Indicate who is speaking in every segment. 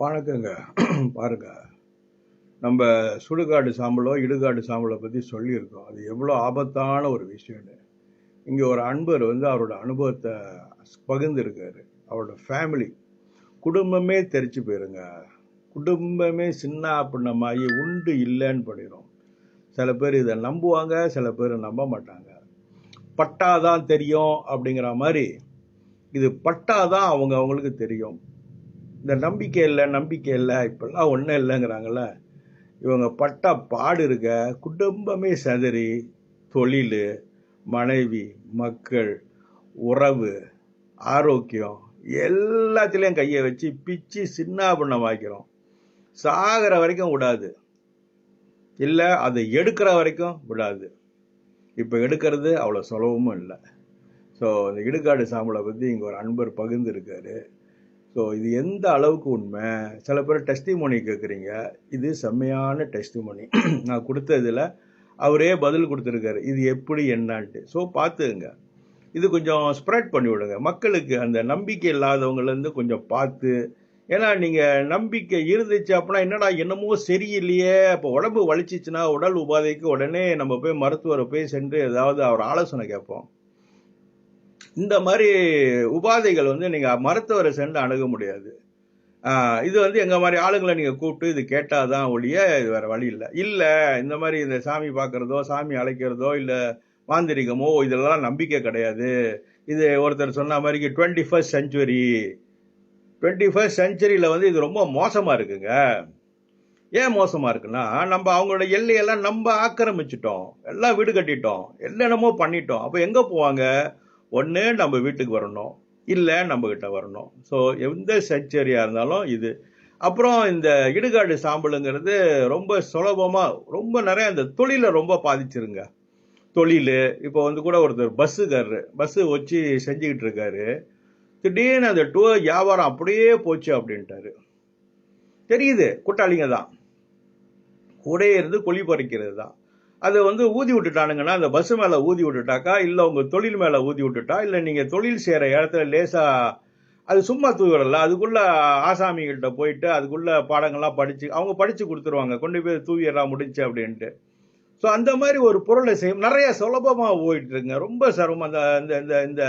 Speaker 1: வணக்கங்க. பாருங்க, நம்ம சுடுகாடு சாம்பலோ இடுகாடு சாம்பலை பற்றி சொல்லியிருக்கோம். அது எவ்வளோ ஆபத்தான ஒரு விஷயம்னு. இங்கே ஒரு அன்பர் அவரோட அனுபவத்தை பகிர்ந்துருக்காரு. அவரோட ஃபேமிலி குடும்பமே தெரிச்சு போயிருங்க. குடும்பமே சின்ன அப்படின்னமாயி உண்டு இல்லைன்னு பண்ணிடும். சில பேர் இதை நம்புவாங்க, சில பேர் நம்ப மாட்டாங்க. பட்டாதான் தெரியும் அப்படிங்கிற மாதிரி இது பட்டாதான் அவங்களுக்கு தெரியும். இந்த நம்பிக்கை இல்லை இப்பெல்லாம் ஒன்றும் இல்லைங்கிறாங்கல்ல. இவங்க பட்ட பாடு இருக்க, குடும்பமே சதறி, தொழில், மனைவி, மக்கள், உறவு, ஆரோக்கியம் எல்லாத்திலையும் கையை வச்சு பிச்சு சின்னாபின்னம் ஆக்கிறோம். சாகிற வரைக்கும் விடாது, இல்லை அதை எடுக்கிற வரைக்கும் விடாது. இப்போ எடுக்கிறது அவ்வளோ சுலபமும் இல்லை. ஸோ இந்த இடுகாடு சாம்பலை பற்றி இங்கே ஒரு அன்பர் பகிர்ந்து இருக்காரு. ஸோ இது எந்த அளவுக்கு உண்மை? சில பேர் டெஸ்டிமோனி கேட்குறீங்க. இது செம்மையான டெஸ்டிமோனி. நான் கொடுத்ததில் அவரே பதில் கொடுத்துருக்காரு, இது எப்படி என்னான்ட்டு. ஸோ பார்த்துங்க, இது கொஞ்சம் ஸ்ப்ரெட் பண்ணி விடுங்க மக்களுக்கு. அந்த நம்பிக்கை இல்லாதவங்கலேருந்து கொஞ்சம் பார்த்து. ஏன்னா நீங்கள் நம்பிக்கை இருந்துச்சு அப்படின்னா, என்னடா என்னமோ சரியில்லையே, இப்போ உடம்பு வலிச்சிச்சுன்னா உடல் உபாதைக்கு உடனே நம்ம போய் மருத்துவரை போய் சென்று ஏதாவது அவர் ஆலோசனை கேட்போம். இந்த மாதிரி உபாதைகள் நீங்கள் மருத்துவரை சென்று அணுக முடியாது. இது எங்கள் மாதிரி ஆளுங்களை நீங்கள் கூப்பிட்டு இது கேட்டாதான் ஒழிய இது வேறு வழி இல்லை. இந்த மாதிரி இந்த சாமி பார்க்குறதோ, சாமி அழைக்கிறதோ, இல்லை மாந்திரிகமோ இதெல்லாம் நம்பிக்கை கிடையாது. இது ஒருத்தர் சொன்ன மாதிரி 21st செஞ்சுரி 21st செஞ்சுரியில் இது ரொம்ப மோசமாக இருக்குங்க. ஏன் மோசமாக இருக்குன்னா, நம்ம அவங்களோட எல்லையெல்லாம் நம்ம ஆக்கிரமிச்சிட்டோம், எல்லாம் வீடு கட்டிட்டோம், என்னென்னமோ பண்ணிட்டோம். அப்போ எங்கே போவாங்க? ஒன்று நம்ம வீட்டுக்கு வரணும், இல்லை நம்மக்கிட்ட வரணும். ஸோ எந்த செஞ்சுரியாக இருந்தாலும் இது. அப்புறம் இந்த இடுகாடு சாம்பலுங்கிறது ரொம்ப சுலபமாக ரொம்ப நிறைய இந்த தொழிலை ரொம்ப பாதிச்சிருங்க. தொழில் இப்போ கூட ஒருத்தர் பஸ்ஸு வச்சு செஞ்சுக்கிட்டு இருக்காரு. திடீர்னு அந்த வியாபாரம் அப்படியே போச்சு அப்படின்ட்டாரு. தெரியுது, கூட்டாளிங்க தான் கூடயே இருந்து கொல்லி பறிக்கிறது தான். அதை ஊதி விட்டுட்டானுங்கன்னா, அந்த பஸ் மேலே ஊதி விட்டுட்டாக்கா, இல்லை உங்கள் தொழில் மேலே ஊதி விட்டுட்டா, இல்லை நீங்கள் தொழில் செய்கிற இடத்துல லேசாக அது சும்மா தூவி விடல, அதுக்குள்ளே ஆசாமிகிட்ட போயிட்டு அதுக்குள்ளே பாடங்கள்லாம் படித்து அவங்க படித்து கொடுத்துருவாங்க, கொண்டு போய் தூவியெல்லாம் முடிச்சு அப்படின்ட்டு. ஸோ அந்த மாதிரி ஒரு பொருளை செய்யும் நிறைய சுலபமாக போயிட்டுருங்க. ரொம்ப சிரமம். அந்த இந்த இந்த இந்த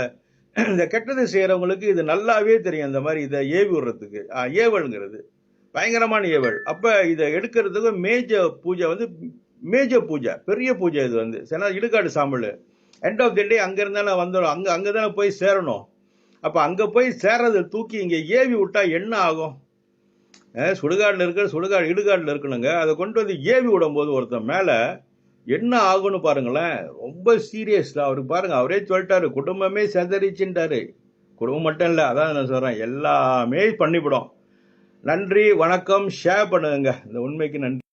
Speaker 1: இந்த கெட்டது செய்கிறவங்களுக்கு இது நல்லாவே தெரியும். இந்த மாதிரி இதை ஏவி விடுறதுக்கு ஏவல்ங்கிறது பயங்கரமான ஏவல். அப்போ இதை எடுக்கிறதுக்கு மேஜர் பூஜை, பெரிய பூஜை. இது சில இடுகாடு சாம்பல் எண்ட் ஆஃப் தி டே அங்கே இருந்தானே வந்துடும், அங்கே தானே போய் சேரணும். அப்போ அங்கே போய் சேர்றதை தூக்கி இங்கே ஏவி விட்டா என்ன ஆகும்? இடுகாட்டில் இருக்கணுங்க. அதை கொண்டு ஏவி விடும்போது ஒருத்தன் மேலே என்ன ஆகும்னு பாருங்களேன். ரொம்ப சீரியஸ்ல அவருக்கு பாருங்க, அவரே சொல்லிட்டாரு, குடும்பமே செதறிச்சுட்டாரு. குடும்பம் மட்டும் இல்லை, அதான் நான் சொல்கிறேன், எல்லாமே பண்ணிவிடும். நன்றி, வணக்கம், ஷேர் பண்ணுங்க இந்த உண்மைக்கு. நன்றி.